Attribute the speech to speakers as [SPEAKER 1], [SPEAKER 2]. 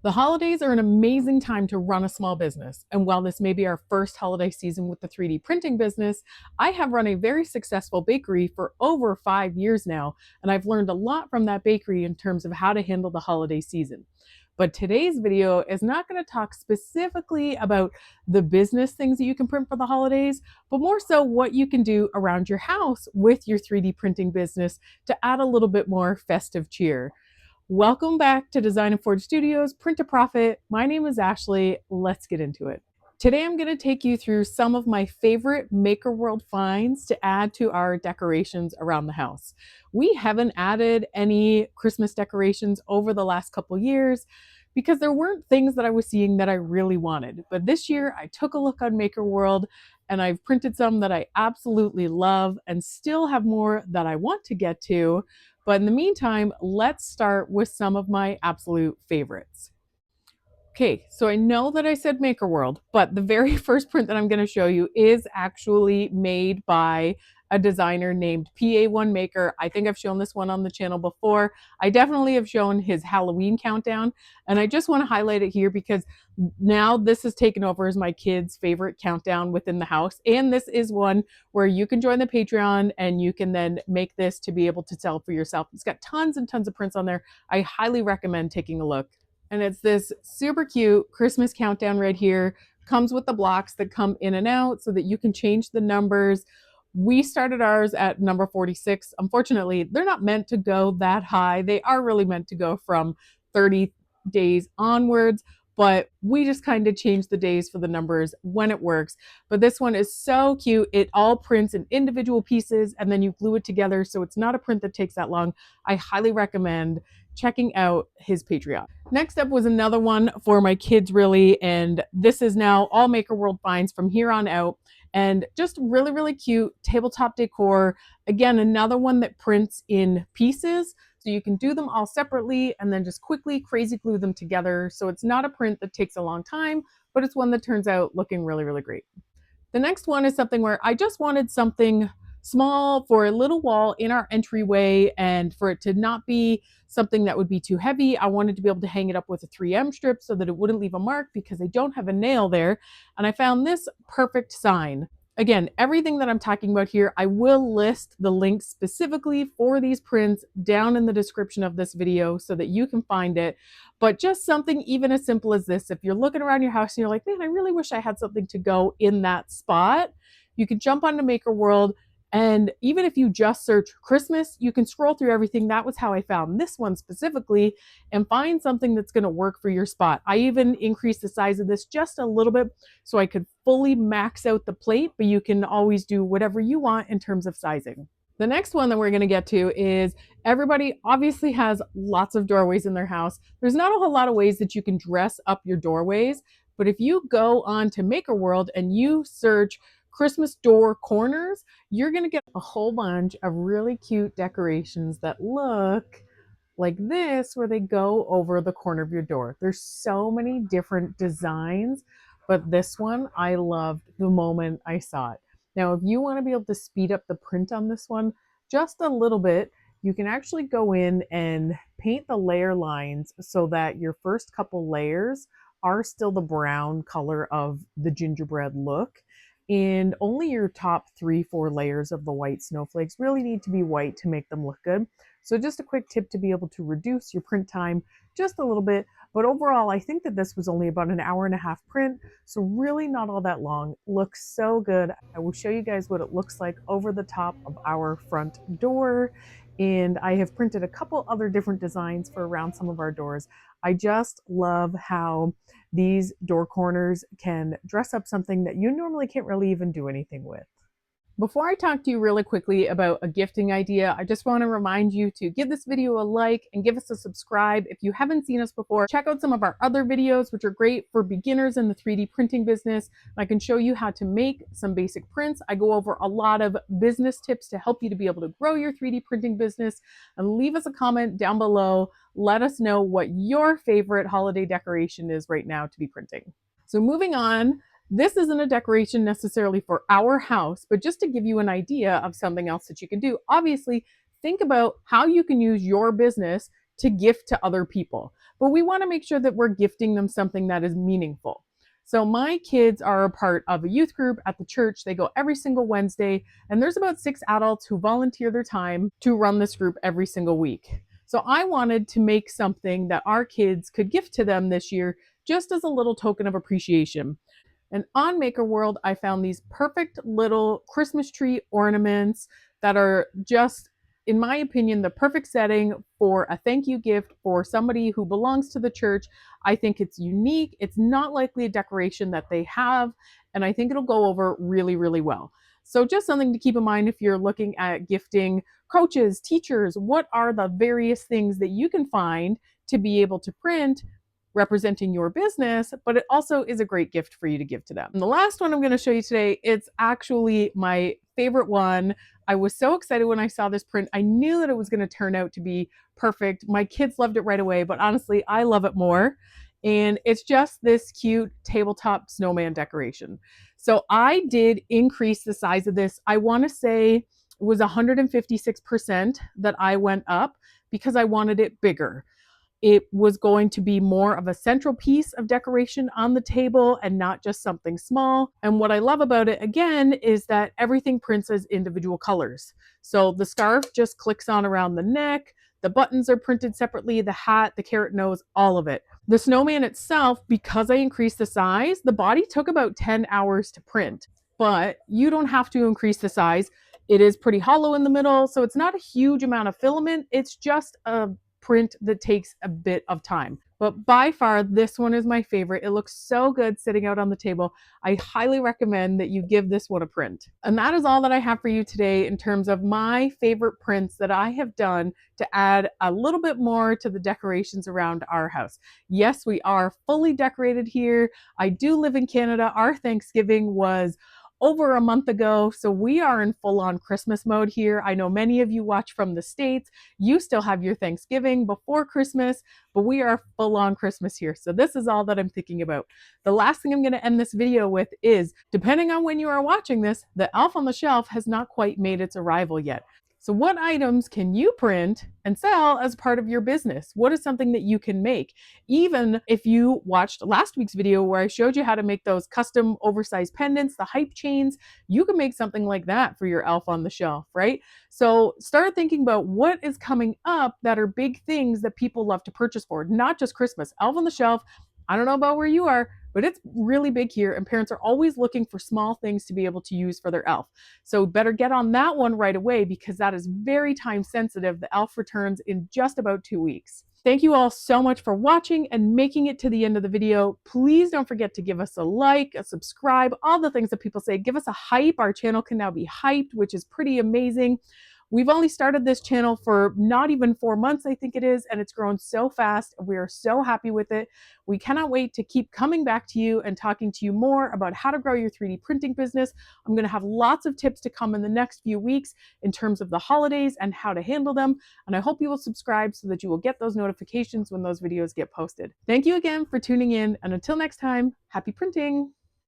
[SPEAKER 1] The holidays are an amazing time to run a small business. And while this may be our first holiday season with the 3D printing business, I have run a very successful bakery for over 5 years now. And I've learned a lot from that bakery in terms of how to handle the holiday season. But today's video is not going to talk specifically about the business things that you can print for the holidays, but more so what you can do around your house with your 3D printing business to add a little bit more festive cheer. Welcome back to Design and Forge Studios, Print to Profit. My name is Ashley. Let's get into it. Today I'm going to take you through some of my favorite Maker World finds to add to our decorations around the house. We haven't added any Christmas decorations over the last couple years because there weren't things that I was seeing that I really wanted. But this year I took a look on Maker World and I've printed some that I absolutely love and still have more that I want to get to. But in the meantime, let's start with some of my absolute favorites. Okay, so I know that I said Maker World, but the very first print that I'm going to show you is actually made by a designer named PA1 Maker. I think I've shown this one on the channel before. I definitely have shown his Halloween countdown, and I just want to highlight it here because now this has taken over as my kids' favorite countdown within the house. And this is one where you can join the Patreon and you can then make this to be able to sell for yourself. It's got tons and tons of prints on there. I highly recommend taking a look. And it's this super cute Christmas countdown right here. Comes with the blocks that come in and out so that you can change the numbers. We started ours at number 46. Unfortunately, they're not meant to go that high. They are really meant to go from 30 days onwards, but we just kind of change the days for the numbers when it works. But this one is so cute. It all prints in individual pieces and then you glue it together. So it's not a print that takes that long. I highly recommend checking out his Patreon. Next up was another one for my kids, really. And this is now all Maker World finds from here on out. And just really, really cute tabletop decor. Again, another one that prints in pieces. So you can do them all separately and then just quickly crazy glue them together. So it's not a print that takes a long time, but it's one that turns out looking really, really great. The next one is something where I just wanted something small for a little wall in our entryway and for it to not be something that would be too heavy. I wanted to be able to hang it up with a 3M strip so that it wouldn't leave a mark because I don't have a nail there. And I found this perfect sign. Again, everything that I'm talking about here, I will list the links specifically for these prints down in the description of this video so that you can find it. But just something even as simple as this, if you're looking around your house and you're like, man, I really wish I had something to go in that spot, you can jump onto Maker World. And even if you just search Christmas, you can scroll through everything. That was how I found this one specifically and find something that's going to work for your spot. I even increased the size of this just a little bit so I could fully max out the plate, but you can always do whatever you want in terms of sizing. The next one that we're going to get to is everybody obviously has lots of doorways in their house. There's not a whole lot of ways that you can dress up your doorways, but if you go on to Maker World and you search Christmas door corners, you're going to get a whole bunch of really cute decorations that look like this, where they go over the corner of your door. There's so many different designs, but this one I loved the moment I saw it. Now, if you want to be able to speed up the print on this one just a little bit, you can actually go in and paint the layer lines so that your first couple layers are still the brown color of the gingerbread look. And only your top 3-4 layers of the white snowflakes really need to be white to make them look good. So just a quick tip to be able to reduce your print time just a little bit. But overall, I think that this was only about an hour and a half print. So really not all that long. Looks so good. I will show you guys what it looks like over the top of our front door. And I have printed a couple other different designs for around some of our doors. I just love how these door corners can dress up something that you normally can't really even do anything with. Before I talk to you really quickly about a gifting idea, I just want to remind you to give this video a like and give us a subscribe. If you haven't seen us before, check out some of our other videos, which are great for beginners in the 3D printing business. I can show you how to make some basic prints. I go over a lot of business tips to help you to be able to grow your 3D printing business. And leave us a comment down below. Let us know what your favorite holiday decoration is right now to be printing. So moving on, this isn't a decoration necessarily for our house, but just to give you an idea of something else that you can do. Obviously, think about how you can use your business to gift to other people. but we want to make sure that we're gifting them something that is meaningful. So my kids are a part of a youth group at the church. They go every single Wednesday, and there's about 6 adults who volunteer their time to run this group every single week. So I wanted to make something that our kids could gift to them this year just as a little token of appreciation. And on Maker World, I found these perfect little Christmas tree ornaments that are just, in my opinion, the perfect setting for a thank you gift for somebody who belongs to the church. I think it's unique. It's not likely a decoration that they have, and I think it'll go over really, really well. So just something to keep in mind if you're looking at gifting coaches, teachers, what are the various things that you can find to be able to print representing your business, but it also is a great gift for you to give to them. And the last one I'm going to show you today, it's actually my favorite one. I was so excited when I saw this print. I knew that it was going to turn out to be perfect. My kids loved it right away, but honestly, I love it more. And it's just this cute tabletop snowman decoration. So I did increase the size of this. I want to say it was 156% that I went up because I wanted it bigger. It was going to be more of a central piece of decoration on the table and not just something small. And what I love about it, again, is that everything prints as individual colors. So the scarf just clicks on around the neck, the buttons are printed separately, the hat, the carrot nose, all of it. The snowman itself, because I increased the size, the body took about 10 hours to print, but you don't have to increase the size. It is pretty hollow in the middle, so it's not a huge amount of filament. It's just a print that takes a bit of time. But by far, this one is my favorite. It looks so good sitting out on the table. I highly recommend that you give this one a print. And that is all that I have for you today in terms of my favorite prints that I have done to add a little bit more to the decorations around our house. Yes, we are fully decorated here. I do live in Canada. Our Thanksgiving was over a month ago, so we are in full-on Christmas mode here. I know many of you watch from the States. You still have your Thanksgiving before Christmas, but we are full-on Christmas here. So this is all that I'm thinking about. The last thing I'm going to end this video with is, depending on when you are watching this, the Elf on the Shelf has not quite made its arrival yet. So what items can you print and sell as part of your business? What is something that you can make? Even if you watched last week's video where I showed you how to make those custom oversized pendants, the hype chains, you can make something like that for your Elf on the Shelf, right? So start thinking about what is coming up that are big things that people love to purchase for, not just Christmas. Elf on the Shelf, I don't know about where you are, but it's really big here, and parents are always looking for small things to be able to use for their elf. So better get on that one right away because that is very time sensitive. The elf returns in just about 2 weeks. Thank you all so much for watching and making it to the end of the video. Please don't forget to give us a like, a subscribe, all the things that people say. Give us a hype. Our channel can now be hyped, which is pretty amazing. We've only started this channel for not even 4 months, I think it is, and it's grown so fast. We are so happy with it. We cannot wait to keep coming back to you and talking to you more about how to grow your 3D printing business. I'm going to have lots of tips to come in the next few weeks in terms of the holidays and how to handle them. And I hope you will subscribe so that you will get those notifications when those videos get posted. Thank you again for tuning in, and until next time, happy printing!